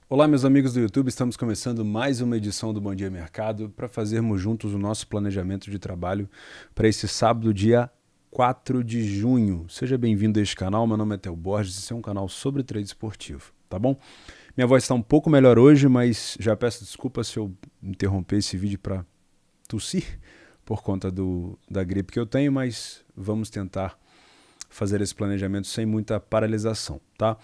Olá, meus amigos do YouTube, estamos começando mais uma edição do Bom Dia Mercado para fazermos juntos o nosso planejamento de trabalho para esse sábado, dia 4 de junho. Seja bem-vindo a este canal, meu nome é Theo Borges, esse é um canal sobre trade esportivo, tá bom? Minha voz está um pouco melhor hoje, mas já peço desculpas se eu interromper esse vídeo para tossir por conta da gripe que eu tenho, mas vamos tentar fazer esse planejamento sem muita paralisação, tá?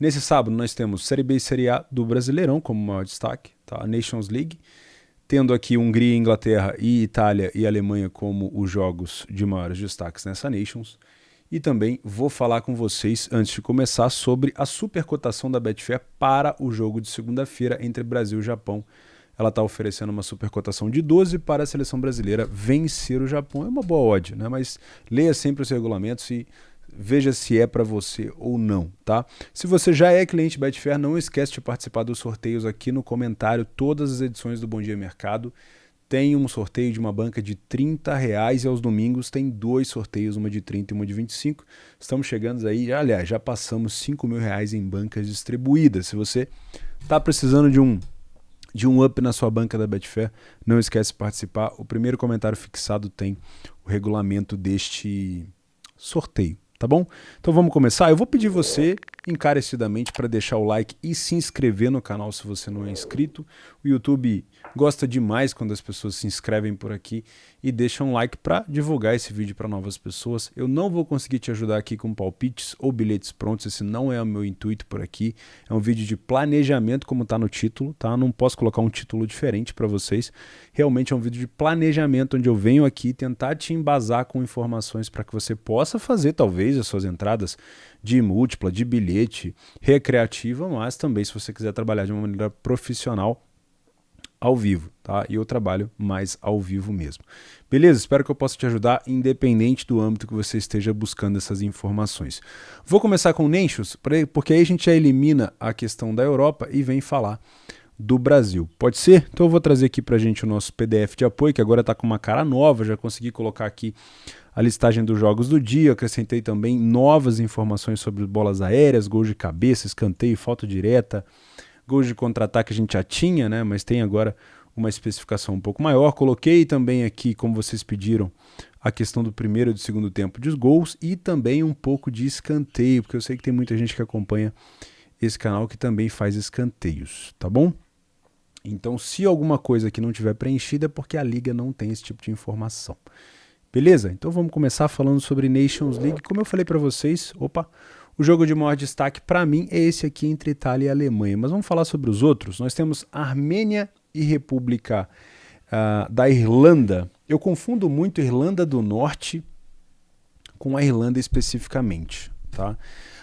Nesse sábado nós temos Série B e Série A do Brasileirão como maior destaque, tá? A Nations League, tendo aqui Hungria, Inglaterra e Itália e Alemanha como os jogos de maiores destaques nessa Nations. E também vou falar com vocês, antes de começar, sobre a supercotação da Betfair para o jogo de segunda-feira entre Brasil e Japão. Ela está oferecendo uma supercotação de 12 para a seleção brasileira vencer o Japão. É uma boa odd, né? Mas leia sempre os regulamentos e veja se é para você ou não, tá? Se você já é cliente Betfair, não esquece de participar dos sorteios aqui no comentário. Todas as edições do Bom Dia Mercado tem um sorteio de uma banca de R$ 30 e aos domingos tem 2 sorteios, uma de 30 e uma de 25. Estamos chegando aí, aliás, já passamos R$ 5.000 em bancas distribuídas. Se você está precisando de um up na sua banca da Betfair, não esquece de participar. O primeiro comentário fixado tem o regulamento deste sorteio, tá bom? Então vamos começar. Eu vou pedir você encarecidamente para deixar o like e se inscrever no canal se você não é inscrito. O YouTube gosta demais quando as pessoas se inscrevem por aqui e deixam um like para divulgar esse vídeo para novas pessoas. Eu não vou conseguir te ajudar aqui com palpites ou bilhetes prontos, esse não é o meu intuito por aqui. É um vídeo de planejamento, como está no título, tá? Não posso colocar um título diferente para vocês. Realmente é um vídeo de planejamento onde eu venho aqui tentar te embasar com informações para que você possa fazer talvez as suas entradas de múltipla, de bilhete, recreativa, mas também se você quiser trabalhar de uma maneira profissional ao vivo, tá? E eu trabalho mais ao vivo mesmo. Beleza? Espero que eu possa te ajudar, independente do âmbito que você esteja buscando essas informações. Vou começar com Nations, porque aí a gente já elimina a questão da Europa e vem falar do Brasil. Pode ser? Então eu vou trazer aqui pra gente o nosso PDF de apoio, que agora está com uma cara nova, já consegui colocar aqui a listagem dos jogos do dia, acrescentei também novas informações sobre bolas aéreas, gols de cabeça, escanteio, falta direta, gols de contra-ataque a gente já tinha, né? Mas tem agora uma especificação um pouco maior. Coloquei também aqui, como vocês pediram, a questão do primeiro e do segundo tempo de gols e também um pouco de escanteio, porque eu sei que tem muita gente que acompanha esse canal que também faz escanteios, tá bom? Então, se alguma coisa aqui não tiver preenchida é porque a liga não tem esse tipo de informação. Beleza? Então vamos começar falando sobre Nations League. Como eu falei para vocês, o jogo de maior destaque para mim é esse aqui entre Itália e Alemanha. Mas vamos falar sobre os outros. Nós temos Armênia e República da Irlanda. Eu confundo muito Irlanda do Norte com a Irlanda especificamente, tá?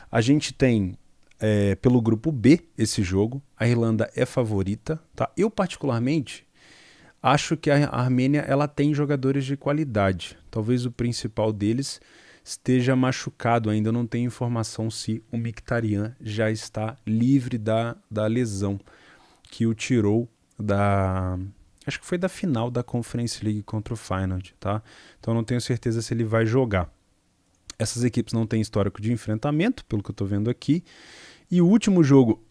A gente tem pelo grupo B esse jogo. A Irlanda é favorita, tá? Eu particularmente acho que a Armênia ela tem jogadores de qualidade. Talvez o principal deles esteja machucado. Ainda não tenho informação se o Mkhitaryan já está livre da lesão que o tirou da... Acho que foi da final da Conference League contra o Feyenoord, tá? Então não tenho certeza se ele vai jogar. Essas equipes não têm histórico de enfrentamento, pelo que eu estou vendo aqui. E o último jogo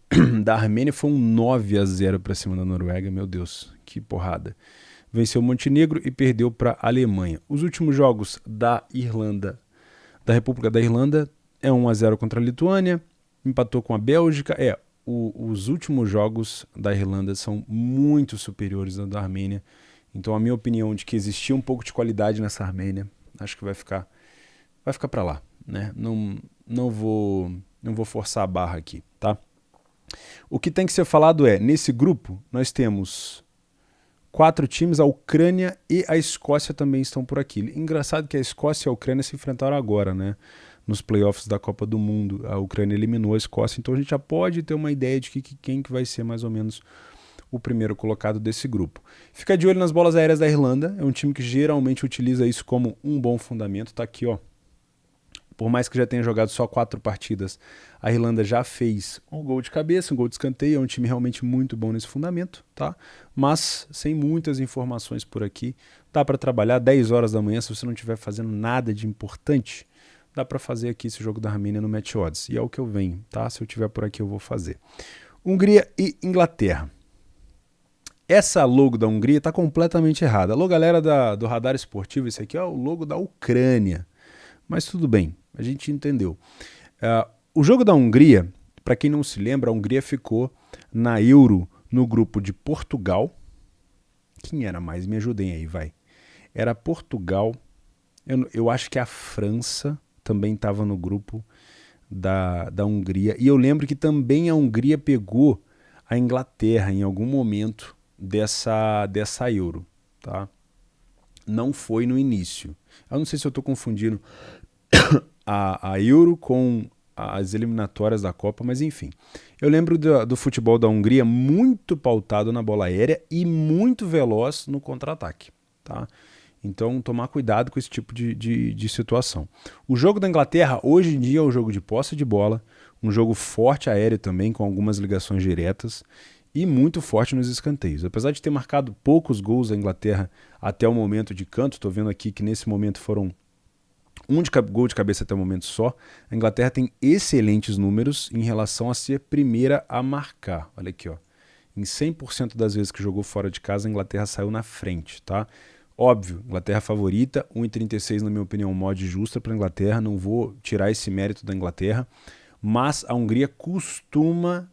da Armênia foi um 9-0 para cima da Noruega. Meu Deus, que porrada. Venceu o Montenegro e perdeu para a Alemanha. Os últimos jogos da Irlanda, da República da Irlanda, é 1-0 contra a Lituânia, empatou com a Bélgica. Os últimos jogos da Irlanda são muito superiores ao da Armênia. Então a minha opinião de que existia um pouco de qualidade nessa Armênia, acho que vai ficar para lá, né? Não vou forçar a barra aqui, tá? O que tem que ser falado é, nesse grupo, nós temos 4 times, a Ucrânia e a Escócia também estão por aqui. Engraçado que a Escócia e a Ucrânia se enfrentaram agora, né? Nos playoffs da Copa do Mundo. A Ucrânia eliminou a Escócia, então a gente já pode ter uma ideia de quem que vai ser mais ou menos o primeiro colocado desse grupo. Fica de olho nas bolas aéreas da Irlanda, é um time que geralmente utiliza isso como um bom fundamento. Tá aqui, ó. Por mais que já tenha jogado só 4 partidas, a Irlanda já fez um gol de cabeça, um gol de escanteio. É um time realmente muito bom nesse fundamento, tá? Mas sem muitas informações por aqui. Dá para trabalhar 10 horas da manhã, se você não estiver fazendo nada de importante, dá para fazer aqui esse jogo da Armênia no Match Odds. E é o que eu venho, tá? Se eu estiver por aqui eu vou fazer. Hungria e Inglaterra. Essa logo da Hungria está completamente errada. Alô, galera do Radar Esportivo, esse aqui é o logo da Ucrânia. Mas tudo bem, a gente entendeu. O jogo da Hungria, para quem não se lembra, a Hungria ficou na Euro no grupo de Portugal. Quem era mais? Me ajudem aí, vai. Era Portugal. Eu acho que a França também estava no grupo da Hungria. E eu lembro que também a Hungria pegou a Inglaterra em algum momento dessa Euro, tá? Não foi no início. Eu não sei se eu estou confundindo a Euro com as eliminatórias da Copa, mas enfim. Eu lembro do futebol da Hungria muito pautado na bola aérea e muito veloz no contra-ataque, tá? Então, tomar cuidado com esse tipo de situação. O jogo da Inglaterra, hoje em dia, é um jogo de posse de bola, um jogo forte aéreo também, com algumas ligações diretas, e muito forte nos escanteios. Apesar de ter marcado poucos gols a Inglaterra até o momento de canto, estou vendo aqui que nesse momento foram gol de cabeça até o momento só, a Inglaterra tem excelentes números em relação a ser primeira a marcar. Olha aqui, ó. Em 100% das vezes que jogou fora de casa, a Inglaterra saiu na frente, tá? Óbvio, Inglaterra favorita, 1,36 na minha opinião, mod justa para a Inglaterra, não vou tirar esse mérito da Inglaterra, mas a Hungria costuma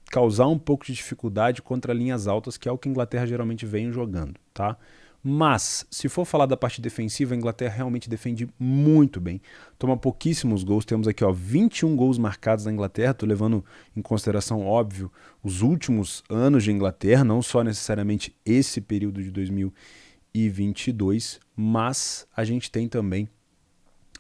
causar um pouco de dificuldade contra linhas altas, que é o que a Inglaterra geralmente vem jogando, tá? Mas, se for falar da parte defensiva, a Inglaterra realmente defende muito bem. Toma pouquíssimos gols, temos aqui 21 gols marcados na Inglaterra, estou levando em consideração, óbvio, os últimos anos de Inglaterra, não só necessariamente esse período de 2022, mas a gente tem também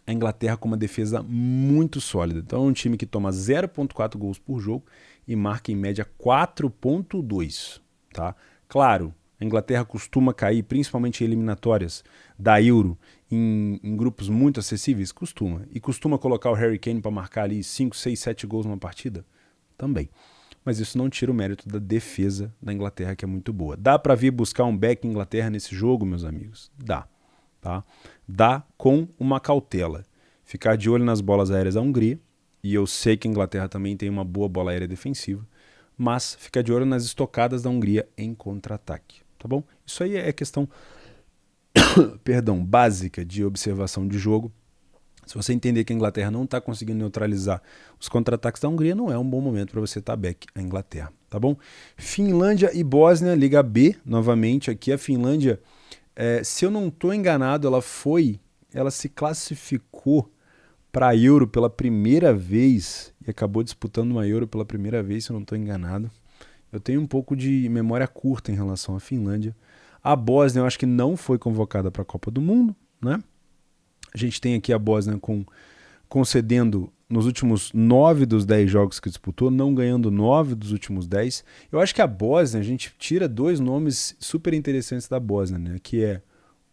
a Inglaterra com uma defesa muito sólida. Então é um time que toma 0,4 gols por jogo e marca em média 4,2. Tá? Claro, a Inglaterra costuma cair, principalmente em eliminatórias da Euro, em grupos muito acessíveis? Costuma. E costuma colocar o Harry Kane para marcar ali 5, 6, 7 gols numa partida? Também. Mas isso não tira o mérito da defesa da Inglaterra, que é muito boa. Dá para vir buscar um back Inglaterra nesse jogo, meus amigos? Dá. Tá? Dá com uma cautela. Ficar de olho nas bolas aéreas da Hungria, e eu sei que a Inglaterra também tem uma boa bola aérea defensiva, mas ficar de olho nas estocadas da Hungria em contra-ataque. Tá bom? Isso aí é questão básica de observação de jogo. Se você entender que a Inglaterra não está conseguindo neutralizar os contra-ataques da Hungria, não é um bom momento para você estar back a Inglaterra, tá bom? Finlândia e Bósnia, Liga B, novamente aqui a Finlândia, se eu não estou enganado, ela se classificou para a Euro pela primeira vez e acabou disputando uma Euro pela primeira vez, se eu não estou enganado. Eu tenho um pouco de memória curta em relação à Finlândia. A Bósnia eu acho que não foi convocada para a Copa do Mundo, né? A gente tem aqui a Bósnia concedendo nos últimos 9 dos 10 jogos que disputou, não ganhando 9 dos últimos 10. Eu acho que a Bósnia, a gente tira 2 nomes super interessantes da Bósnia, né? Que é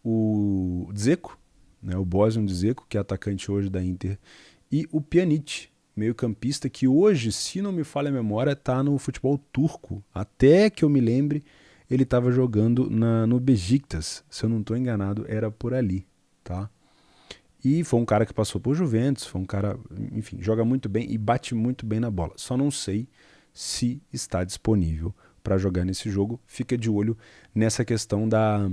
o Dzeko, né? O Bosnian Dzeko, que é atacante hoje da Inter, e o Pjanic, meio-campista, que hoje, se não me falha a memória, está no futebol turco. Até que eu me lembre, ele estava jogando no Beşiktaş. Se eu não estou enganado, era por ali, tá? E foi um cara que passou por Juventus, foi um cara, enfim, joga muito bem e bate muito bem na bola. Só não sei se está disponível para jogar nesse jogo. Fica de olho nessa questão da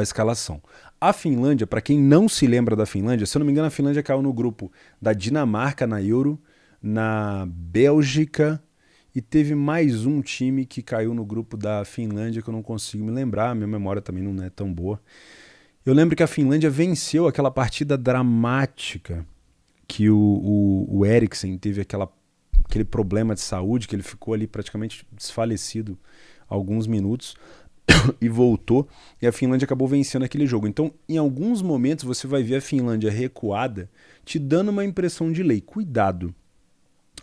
escalação. A Finlândia, para quem não se lembra da Finlândia, se eu não me engano, a Finlândia caiu no grupo da Dinamarca na Euro, na Bélgica, e teve mais um time que caiu no grupo da Finlândia que eu não consigo me lembrar, minha memória também não é tão boa. Eu lembro que a Finlândia venceu aquela partida dramática que o Eriksen teve aquele problema de saúde, que ele ficou ali praticamente desfalecido alguns minutos e voltou, e a Finlândia acabou vencendo aquele jogo. Então, em alguns momentos, você vai ver a Finlândia recuada, te dando uma impressão de lei. Cuidado!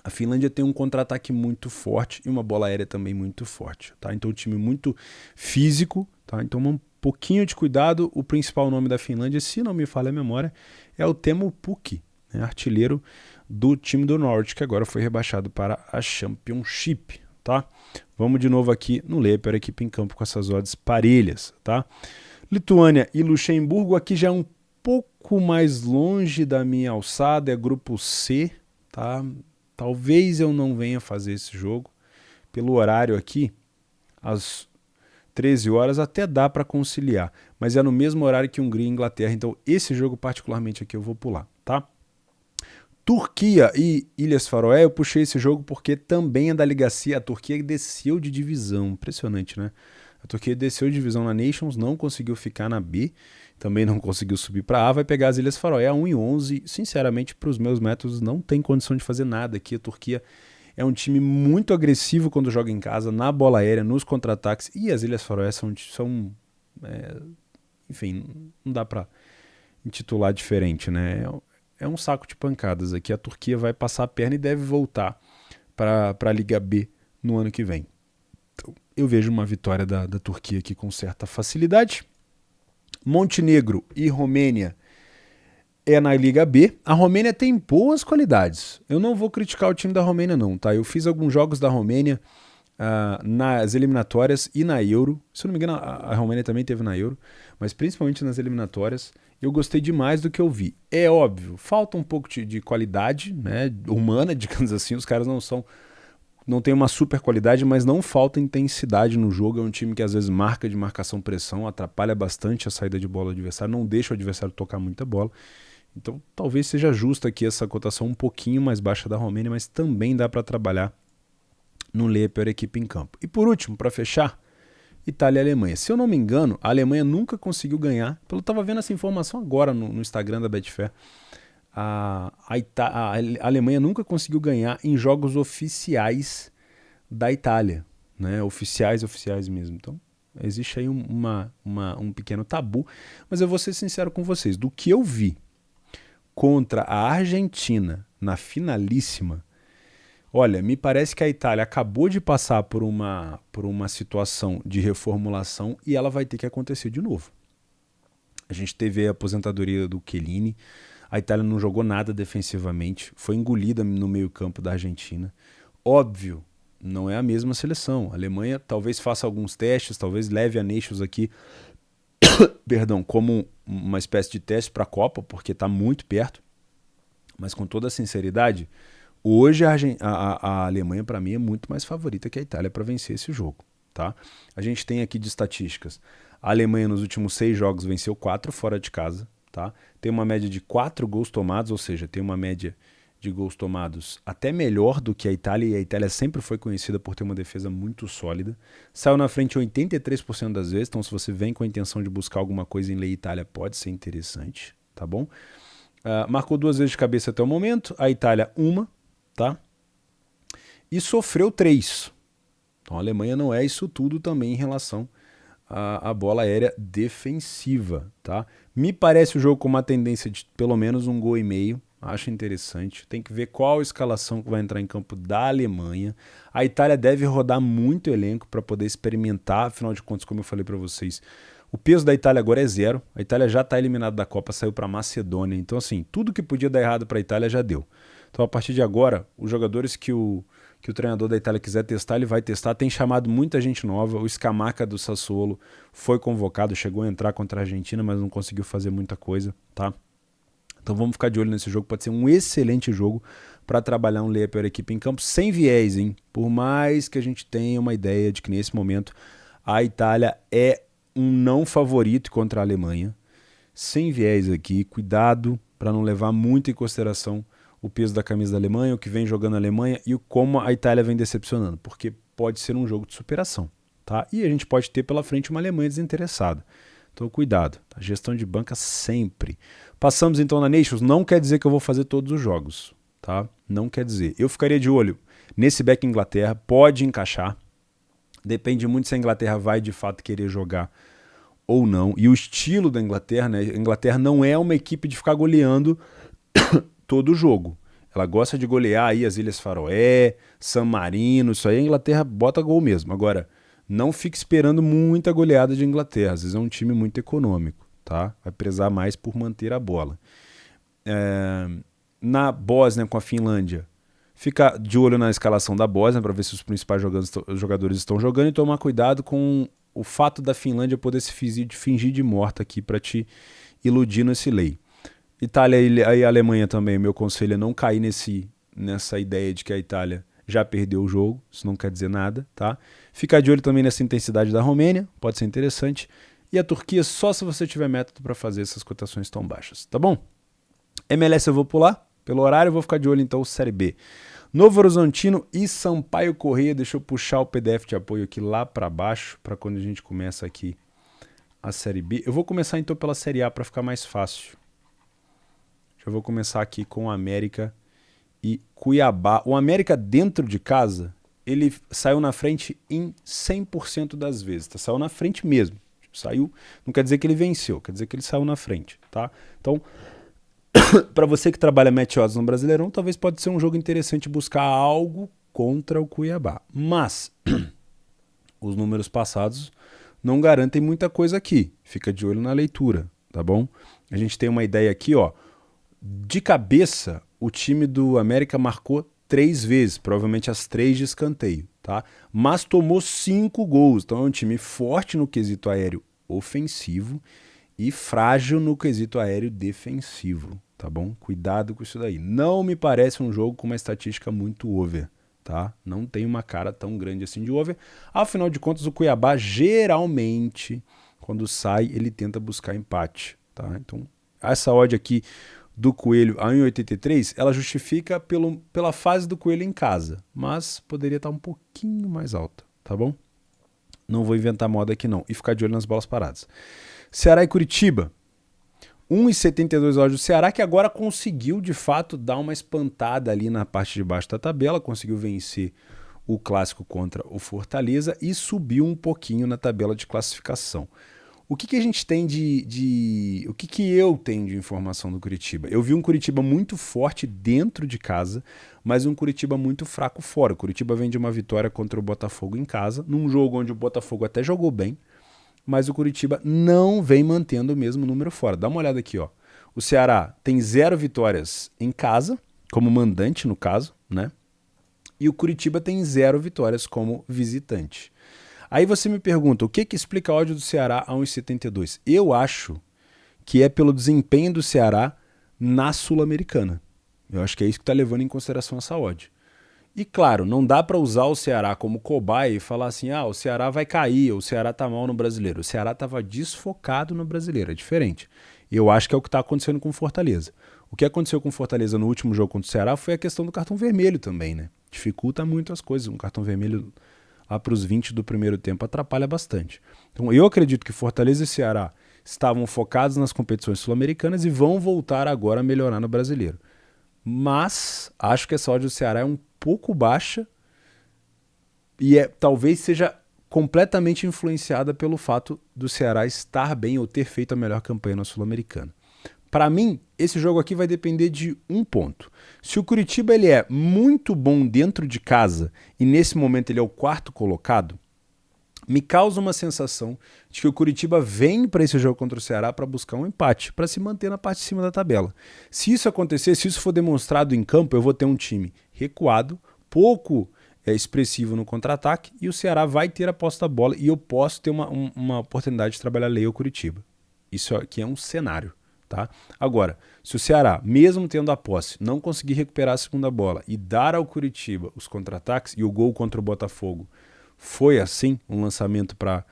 A Finlândia tem um contra-ataque muito forte e uma bola aérea também muito forte, tá? Então, um time muito físico, tá? Então, um pouquinho de cuidado. O principal nome da Finlândia, se não me falha a memória, é o Teemu Pukki, né? Artilheiro do time do Norte, que agora foi rebaixado para a Championship, tá? Vamos de novo aqui no Leper, a equipe em campo com essas odds parelhas, tá? Lituânia e Luxemburgo, aqui já é um pouco mais longe da minha alçada, é grupo C, tá? Talvez eu não venha fazer esse jogo. Pelo horário aqui, às 13 horas até dá para conciliar, mas é no mesmo horário que Hungria e Inglaterra, então esse jogo particularmente aqui eu vou pular, tá? Turquia e Ilhas Faroé, eu puxei esse jogo porque também é da Liga C, a Turquia desceu de divisão, impressionante, né? A Turquia desceu de divisão na Nations, não conseguiu ficar na B, também não conseguiu subir para A, vai pegar as Ilhas Faroé a 1-11, sinceramente, para os meus métodos, não tem condição de fazer nada aqui, a Turquia é um time muito agressivo quando joga em casa, na bola aérea, nos contra-ataques, e as Ilhas Faroé enfim, não dá para intitular diferente, né? É um saco de pancadas aqui. A Turquia vai passar a perna e deve voltar para a Liga B no ano que vem. Então, eu vejo uma vitória da Turquia aqui com certa facilidade. Montenegro e Romênia é na Liga B. A Romênia tem boas qualidades. Eu não vou criticar o time da Romênia não, tá? Eu fiz alguns jogos da Romênia nas eliminatórias e na Euro. Se eu não me engano, a Romênia também teve na Euro, mas principalmente nas eliminatórias. Eu gostei demais do que eu vi. É óbvio, falta um pouco de qualidade, né, humana, digamos assim. Os caras não têm uma super qualidade, mas não falta intensidade no jogo. É um time que às vezes marca de marcação-pressão, atrapalha bastante a saída de bola do adversário, não deixa o adversário tocar muita bola. Então talvez seja justa aqui essa cotação um pouquinho mais baixa da Romênia, mas também dá para trabalhar no ler a pior equipe em campo. E por último, para fechar, Itália e Alemanha. Se eu não me engano, a Alemanha nunca conseguiu ganhar. Eu estava vendo essa informação agora no Instagram da Betfair. A Alemanha nunca conseguiu ganhar em jogos oficiais da Itália, né? Oficiais mesmo. Então, existe aí um pequeno tabu. Mas eu vou ser sincero com vocês. Do que eu vi contra a Argentina na finalíssima, olha, me parece que a Itália acabou de passar por uma situação de reformulação e ela vai ter que acontecer de novo. A gente teve a aposentadoria do Chiellini, a Itália não jogou nada defensivamente, foi engolida no meio-campo da Argentina. Óbvio, não é a mesma seleção. A Alemanha talvez faça alguns testes, talvez leve a Nations aqui, como uma espécie de teste para a Copa, porque está muito perto. Mas com toda a sinceridade, hoje a Alemanha, para mim, é muito mais favorita que a Itália para vencer esse jogo. Tá? A gente tem aqui de estatísticas. A Alemanha, nos últimos 6 jogos, venceu 4 fora de casa. Tá? Tem uma média de 4 gols tomados, ou seja, tem uma média de gols tomados até melhor do que a Itália, e a Itália sempre foi conhecida por ter uma defesa muito sólida. Saiu na frente 83% das vezes, então se você vem com a intenção de buscar alguma coisa em lei Itália, pode ser interessante, tá bom? Marcou 2 vezes de cabeça até o momento, a Itália 1, tá? E sofreu 3. Então a Alemanha não é isso tudo também em relação à bola aérea defensiva, tá? Me parece o jogo com uma tendência de pelo menos 1,5 gols. Acho interessante. Tem que ver qual escalação que vai entrar em campo da Alemanha. A Itália deve rodar muito elenco para poder experimentar. Afinal de contas, como eu falei para vocês, o peso da Itália agora é 0. A Itália já está eliminada da Copa, saiu para a Macedônia. Então, assim, tudo que podia dar errado para a Itália já deu. Então, a partir de agora, os jogadores que o treinador da Itália quiser testar, ele vai testar. Tem chamado muita gente nova. O Scamacca do Sassuolo foi convocado, chegou a entrar contra a Argentina, mas não conseguiu fazer muita coisa, tá? Então vamos ficar de olho nesse jogo, pode ser um excelente jogo para trabalhar um lei a pior equipe em campo, sem viés, hein? Por mais que a gente tenha uma ideia de que nesse momento a Itália é um não favorito contra a Alemanha, sem viés aqui, cuidado para não levar muito em consideração o peso da camisa da Alemanha, o que vem jogando a Alemanha e como a Itália vem decepcionando, porque pode ser um jogo de superação, tá? E a gente pode ter pela frente uma Alemanha desinteressada. Então cuidado, tá? Gestão de banca sempre. Passamos então na Nations, não quer dizer que eu vou fazer todos os jogos, tá? Não quer dizer. Eu ficaria de olho nesse back Inglaterra, pode encaixar, depende muito se a Inglaterra vai de fato querer jogar ou não, e o estilo da Inglaterra, né? A Inglaterra não é uma equipe de ficar goleando todo o jogo. Ela gosta de golear aí as Ilhas Faroé, San Marino, isso aí a Inglaterra bota gol mesmo. Agora, não fique esperando muita goleada de Inglaterra, às vezes é um time muito econômico, tá? Vai prezar mais por manter a bola. Na Bósnia com a Finlândia, fica de olho na escalação da Bósnia para ver se os principais jogadores estão jogando e tomar cuidado com o fato da Finlândia poder se fingir de morta aqui para te iludir nesse lei. Itália e Alemanha também, meu conselho é não cair nessa ideia de que a Itália já perdeu o jogo, isso não quer dizer nada, tá? Ficar de olho também nessa intensidade da Romênia, pode ser interessante. E a Turquia só se você tiver método para fazer essas cotações tão baixas, tá bom? MLS eu vou pular, pelo horário eu vou ficar de olho então Série B. Novo Horizontino e Sampaio Corrêa, deixa eu puxar o PDF de apoio aqui lá para baixo, para quando a gente começa aqui a Série B. Eu vou começar então pela Série A para ficar mais fácil. Eu vou começar aqui com o América e Cuiabá. O América dentro de casa, ele saiu na frente em 100% das vezes, tá? Saiu na frente mesmo. Saiu, não quer dizer que ele venceu, quer dizer que ele saiu na frente, tá? Então, para você que trabalha match odds no Brasileirão, talvez pode ser um jogo interessante buscar algo contra o Cuiabá. Mas os números passados não garantem muita coisa aqui. Fica de olho na leitura, tá bom? A gente tem uma ideia aqui, ó. De cabeça, o time do América marcou 3 vezes, provavelmente as 3 de escanteio, tá? Mas tomou 5 gols, então é um time forte no quesito aéreo ofensivo e frágil no quesito aéreo defensivo, tá bom? Cuidado com isso daí. Não me parece um jogo com uma estatística muito over, tá? Não tem uma cara tão grande assim de over. Afinal de contas, o Cuiabá geralmente, quando sai, ele tenta buscar empate, tá? Então, essa odd aqui do Coelho a 1,83, ela justifica pela fase do Coelho em casa, mas poderia estar um pouquinho mais alta, tá bom? Não vou inventar moda aqui não. E ficar de olho nas bolas paradas. Ceará e Curitiba. 1,72 odd do Ceará, que agora conseguiu, de fato, dar uma espantada ali na parte de baixo da tabela, conseguiu vencer o clássico contra o Fortaleza e subiu um pouquinho na tabela de classificação. O que a gente tem o que eu tenho de informação do Curitiba? Eu vi um Curitiba muito forte dentro de casa, mas um Curitiba muito fraco fora. O Curitiba vem de uma vitória contra o Botafogo em casa, num jogo onde o Botafogo até jogou bem, mas o Curitiba não vem mantendo o mesmo número fora. Dá uma olhada aqui, ó. O Ceará tem 0 vitórias em casa, como mandante no caso, né? E o Curitiba tem 0 vitórias como visitante. Aí você me pergunta, o que explica a odd do Ceará a 1,72? Eu acho que é pelo desempenho do Ceará na Sul-Americana. Eu acho que é isso que está levando em consideração essa odd. E claro, não dá para usar o Ceará como cobaia e falar assim, o Ceará vai cair, ou o Ceará tá mal no Brasileiro. O Ceará estava desfocado no Brasileiro, é diferente. Eu acho que é o que está acontecendo com o Fortaleza. O que aconteceu com o Fortaleza no último jogo contra o Ceará foi a questão do cartão vermelho também, né? Dificulta muito as coisas. Um cartão vermelho lá para os 20 do primeiro tempo atrapalha bastante. Então eu acredito que Fortaleza e Ceará estavam focados nas competições sul-americanas e vão voltar agora a melhorar no Brasileiro. Mas acho que essa odd do Ceará é um pouco baixa e talvez seja completamente influenciada pelo fato do Ceará estar bem ou ter feito a melhor campanha na Sul-Americana. Para mim, esse jogo aqui vai depender de um ponto. Se o Curitiba ele é muito bom dentro de casa e nesse momento ele é o 4º colocado, me causa uma sensação de que o Curitiba vem para esse jogo contra o Ceará para buscar um empate, para se manter na parte de cima da tabela. Se isso acontecer, se isso for demonstrado em campo, eu vou ter um time recuado, pouco expressivo no contra-ataque, e o Ceará vai ter a posse da bola e eu posso ter uma oportunidade de trabalhar lei ao Curitiba. Isso aqui é um cenário. Tá? Agora, se o Ceará, mesmo tendo a posse, não conseguir recuperar a segunda bola e dar ao Curitiba os contra-ataques, e o gol contra o Botafogo foi assim, um lançamento para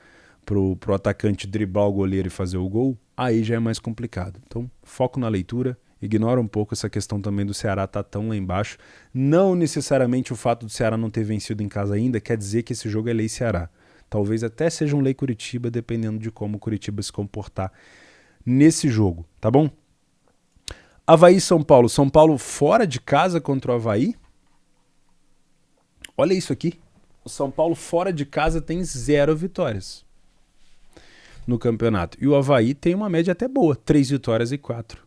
o atacante driblar o goleiro e fazer o gol, aí já é mais complicado. Então, foco na leitura, ignora um pouco essa questão também do Ceará estar tão lá embaixo. Não necessariamente o fato do Ceará não ter vencido em casa ainda quer dizer que esse jogo é lei Ceará. Talvez até seja um lei Curitiba, dependendo de como o Curitiba se comportar nesse jogo, tá bom? Avaí e São Paulo. São Paulo fora de casa contra o Avaí. Olha isso aqui. O São Paulo fora de casa tem 0 vitórias no campeonato. E o Avaí tem uma média até boa, 3 vitórias e 4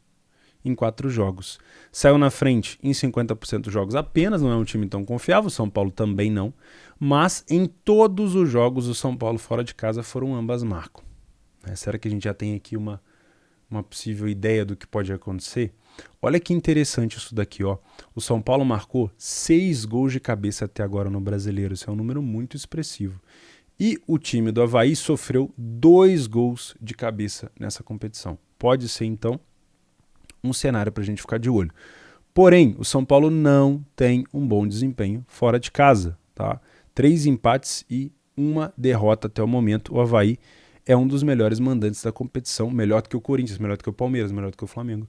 em 4 jogos. Saiu na frente em 50% dos jogos apenas, não é um time tão confiável, o São Paulo também não. Mas em todos os jogos o São Paulo fora de casa foram ambas marcam. Será que a gente já tem aqui uma possível ideia do que pode acontecer? Olha que interessante isso daqui, ó. O São Paulo marcou 6 gols de cabeça até agora no Brasileiro. Isso é um número muito expressivo. E o time do Avaí sofreu 2 gols de cabeça nessa competição. Pode ser, então, um cenário para a gente ficar de olho. Porém, o São Paulo não tem um bom desempenho fora de casa, tá? 3 empates e 1 derrota até o momento. O Avaí é um dos melhores mandantes da competição, melhor do que o Corinthians, melhor do que o Palmeiras, melhor do que o Flamengo.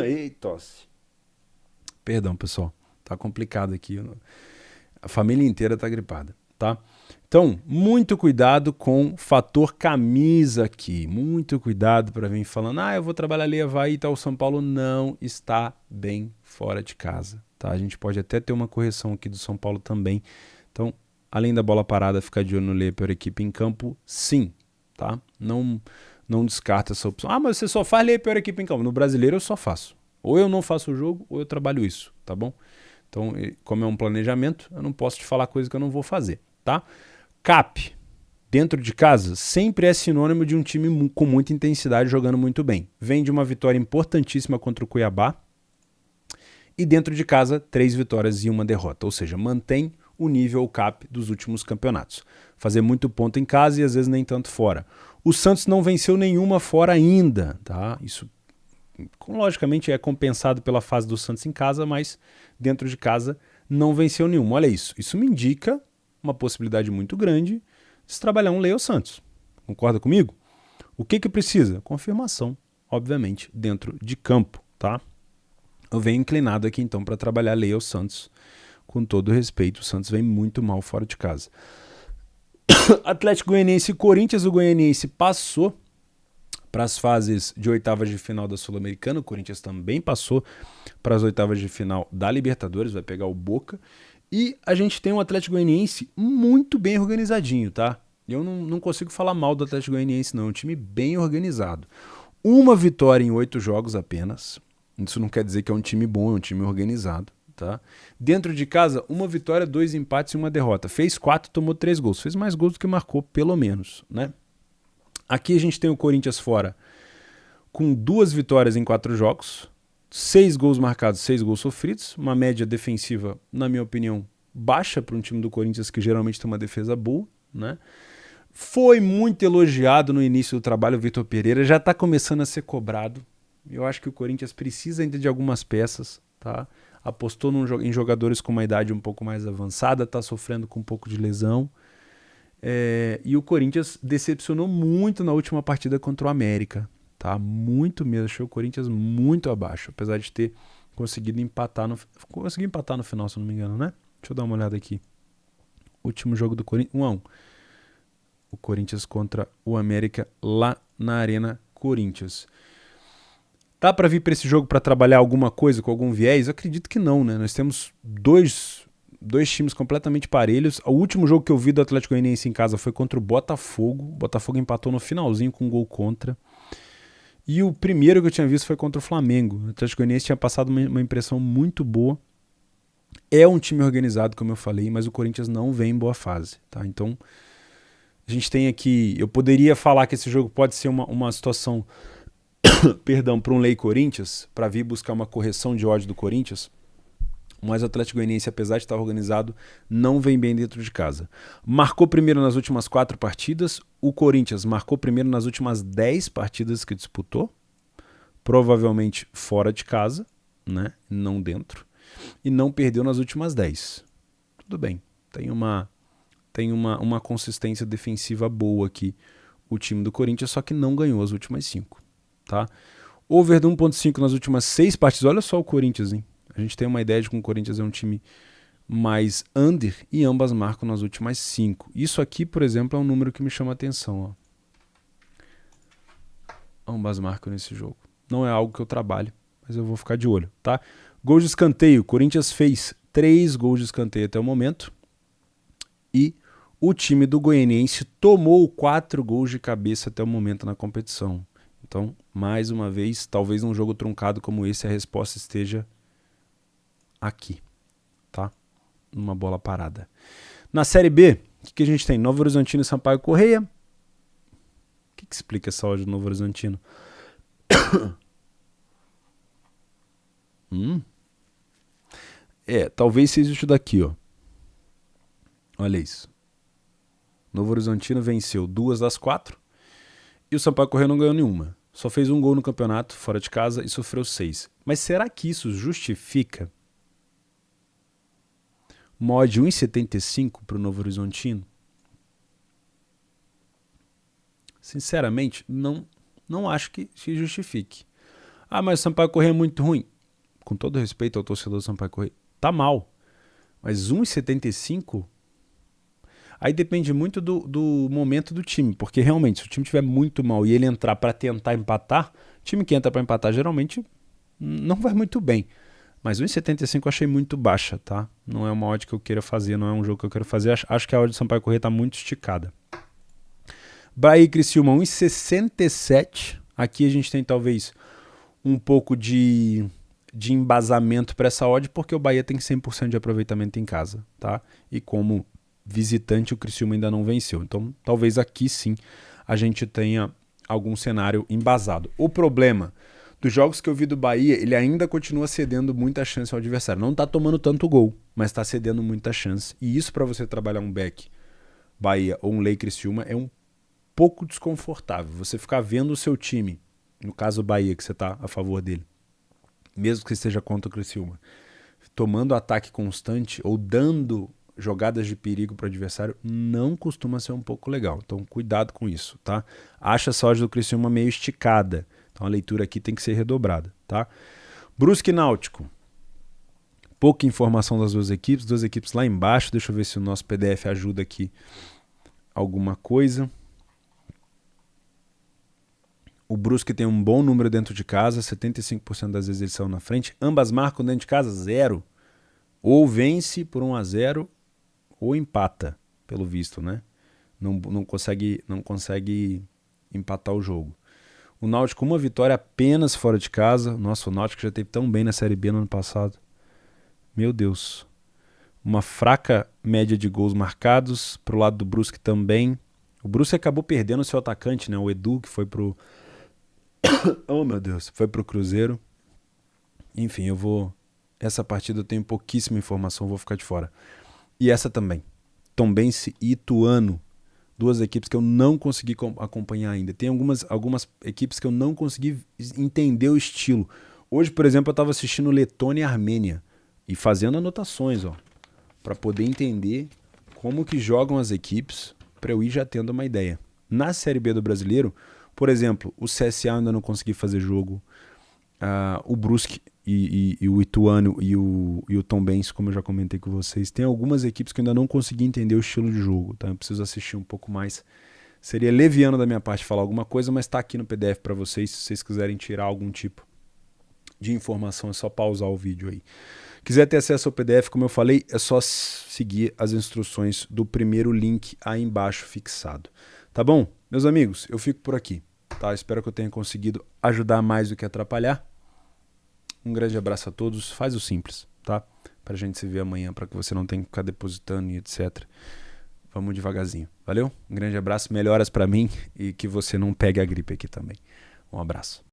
Ei, tosse. Perdão, pessoal. Tá complicado aqui. A família inteira tá gripada, tá? Então, muito cuidado com o fator camisa aqui. Muito cuidado para vir falando, eu vou trabalhar ali Avaí e tal. O São Paulo não está bem fora de casa, tá? A gente pode até ter uma correção aqui do São Paulo também. Então, além da bola parada, ficar de olho no lei pior equipe em campo, sim, tá? Não descarta essa opção. Mas você só faz lei pior equipe em campo. No Brasileiro eu só faço. Ou eu não faço o jogo, ou eu trabalho isso, tá bom? Então, como é um planejamento, eu não posso te falar coisa que eu não vou fazer, tá? CAP, dentro de casa, sempre é sinônimo de um time com muita intensidade jogando muito bem. Vem de uma vitória importantíssima contra o Cuiabá e dentro de casa, 3 vitórias e 1 derrota. Ou seja, mantém o nível CAP dos últimos campeonatos. Fazer muito ponto em casa e às vezes nem tanto fora. O Santos não venceu nenhuma fora ainda, tá? Isso logicamente é compensado pela fase do Santos em casa, mas dentro de casa não venceu nenhuma. Olha isso. Isso me indica uma possibilidade muito grande de se trabalhar um Lei ao Santos. Concorda comigo? O que precisa? Confirmação, obviamente, dentro de campo, tá? Eu venho inclinado aqui então para trabalhar Lei ao Santos. Com todo respeito, o Santos vem muito mal fora de casa. Atlético Goianiense e Corinthians, o Goianiense passou para as fases de oitavas de final da Sul-Americana, o Corinthians também passou para as oitavas de final da Libertadores, vai pegar o Boca, e a gente tem um Atlético Goianiense muito bem organizadinho, tá? Eu não consigo falar mal do Atlético Goianiense não, é um time bem organizado. 1 vitória em 8 jogos apenas, isso não quer dizer que é um time bom, é um time organizado, tá? Dentro de casa, 1 vitória, 2 empates e 1 derrota, fez 4, tomou 3 gols, fez mais gols do que marcou, pelo menos, né? Aqui a gente tem o Corinthians fora com 2 vitórias em 4 jogos, 6 gols marcados, 6 gols sofridos, uma média defensiva, na minha opinião, baixa para um time do Corinthians que geralmente tem uma defesa boa, né? Foi muito elogiado no início do trabalho o Vitor Pereira, já está começando a ser cobrado. Eu acho que o Corinthians precisa ainda de algumas peças, tá? Apostou em jogadores com uma idade um pouco mais avançada, está sofrendo com um pouco de lesão. E o Corinthians decepcionou muito na última partida contra o América, tá? Muito mesmo, achei o Corinthians muito abaixo, apesar de ter conseguido empatar no final, se não me engano, né? Deixa eu dar uma olhada aqui. Último jogo do Corinthians, 1-1. O Corinthians contra o América lá na Arena Corinthians. Dá para vir para esse jogo para trabalhar alguma coisa com algum viés? Eu acredito que não, né? Nós temos dois times completamente parelhos. O último jogo que eu vi do Atlético Goianiense em casa foi contra o Botafogo. O Botafogo empatou no finalzinho com um gol contra. E o primeiro que eu tinha visto foi contra o Flamengo. O Atlético Goianiense tinha passado uma impressão muito boa. É um time organizado, como eu falei, mas o Corinthians não vem em boa fase, tá? Então, a gente tem aqui... Eu poderia falar que esse jogo pode ser uma situação... perdão, para um Lei Corinthians, para vir buscar uma correção de ódio do Corinthians, mas o Atlético Goianiense, apesar de estar organizado, não vem bem dentro de casa. Marcou primeiro nas últimas 4 partidas, o Corinthians marcou primeiro nas últimas 10 partidas que disputou, provavelmente fora de casa, né? Não dentro, e não perdeu nas últimas 10. Tudo bem, tem uma consistência defensiva boa aqui o time do Corinthians, só que não ganhou as últimas 5. Tá? Over de 1.5 nas últimas 6 partidas. Olha só o Corinthians, hein? A gente tem uma ideia de que o Corinthians é um time mais under e ambas marcam nas últimas 5. Isso aqui, por exemplo, é um número que me chama a atenção. Ó. Ambas marcam nesse jogo. Não é algo que eu trabalho, mas eu vou ficar de olho, tá? Gol de escanteio. O Corinthians fez 3 gols de escanteio até o momento e o time do Goianiense tomou 4 gols de cabeça até o momento na competição. Então, mais uma vez, talvez num jogo truncado como esse, a resposta esteja aqui, tá? Numa bola parada. Na Série B, o que a gente tem? Novo Horizontino e Sampaio Correia. O que explica essa odd do Novo Horizontino? Talvez seja isso daqui, ó. Olha isso. Novo Horizontino venceu 2 das 4 e o Sampaio Correia não ganhou nenhuma. Só fez um gol no campeonato, fora de casa, e sofreu 6. Mas será que isso justifica uma odd de 1,75 para o Novo Horizontino? Sinceramente, não acho que se justifique. Ah, mas o Sampaio Corrêa é muito ruim. Com todo respeito ao torcedor do Sampaio Corrêa, tá mal. Mas 1,75? Aí depende muito do momento do time, porque realmente, se o time estiver muito mal e ele entrar para tentar empatar, o time que entra para empatar geralmente não vai muito bem. Mas 1,75 eu achei muito baixa, tá? Não é uma odd que eu queira fazer, não é um jogo que eu quero fazer. Acho que a odd do Sampaio Corrêa tá muito esticada. Bahia e Criciúma 1,67. Aqui a gente tem talvez um pouco de embasamento para essa odd, porque o Bahia tem 100% de aproveitamento em casa, tá? E como visitante o Criciúma ainda não venceu. Então talvez aqui sim a gente tenha algum cenário embasado. O problema dos jogos que eu vi do Bahia, ele ainda continua cedendo muita chance ao adversário. Não tá tomando tanto gol, mas tá cedendo muita chance. E isso para você trabalhar um back Bahia ou um lei Criciúma é um pouco desconfortável. Você ficar vendo o seu time, no caso o Bahia, que você tá a favor dele, mesmo que esteja contra o Criciúma, tomando ataque constante ou dando jogadas de perigo para o adversário, não costuma ser um pouco legal. Então, cuidado com isso, tá? Acha essa odd do Criciúma meio esticada. Então, a leitura aqui tem que ser redobrada, tá? Brusque e Náutico. Pouca informação das duas equipes lá embaixo. Deixa eu ver se o nosso PDF ajuda aqui alguma coisa. O Brusque tem um bom número dentro de casa, 75% das vezes eles são na frente. Ambas marcam dentro de casa 0. Ou vence por 1-0 ou empata, pelo visto, né? Não consegue empatar o jogo. O Náutico, uma vitória apenas fora de casa. Nossa, o Náutico já teve tão bem na Série B no ano passado. Meu Deus. Uma fraca média de gols marcados. Pro lado do Brusque também. O Brusque acabou perdendo o seu atacante, né? O Edu, que foi pro... oh, meu Deus. Foi pro Cruzeiro. Enfim, essa partida eu tenho pouquíssima informação, vou ficar de fora. E essa também. Tombense e Ituano. Duas equipes que eu não consegui acompanhar ainda. Tem algumas equipes que eu não consegui entender o estilo. Hoje, por exemplo, eu estava assistindo Letônia e Armênia e fazendo anotações, para poder entender como que jogam as equipes, para eu ir já tendo uma ideia. Na Série B do Brasileiro, por exemplo, o CSA ainda não consegui fazer jogo. O Brusque e o Ituano e o Tombense, como eu já comentei com vocês, tem algumas equipes que eu ainda não consegui entender o estilo de jogo, tá? Eu preciso assistir um pouco mais. Seria leviano da minha parte falar alguma coisa, mas está aqui no PDF para vocês, se vocês quiserem tirar algum tipo de informação, é só pausar o vídeo aí. Quiser ter acesso ao PDF, como eu falei, é só seguir as instruções do primeiro link aí embaixo fixado. Tá bom? Meus amigos, eu fico por aqui, tá? Espero que eu tenha conseguido ajudar mais do que atrapalhar. Um grande abraço a todos. Faz o simples, tá? Pra gente se ver amanhã, para que você não tenha que ficar depositando e etc. Vamos devagarzinho. Valeu? Um grande abraço, melhoras para mim e que você não pegue a gripe aqui também. Um abraço.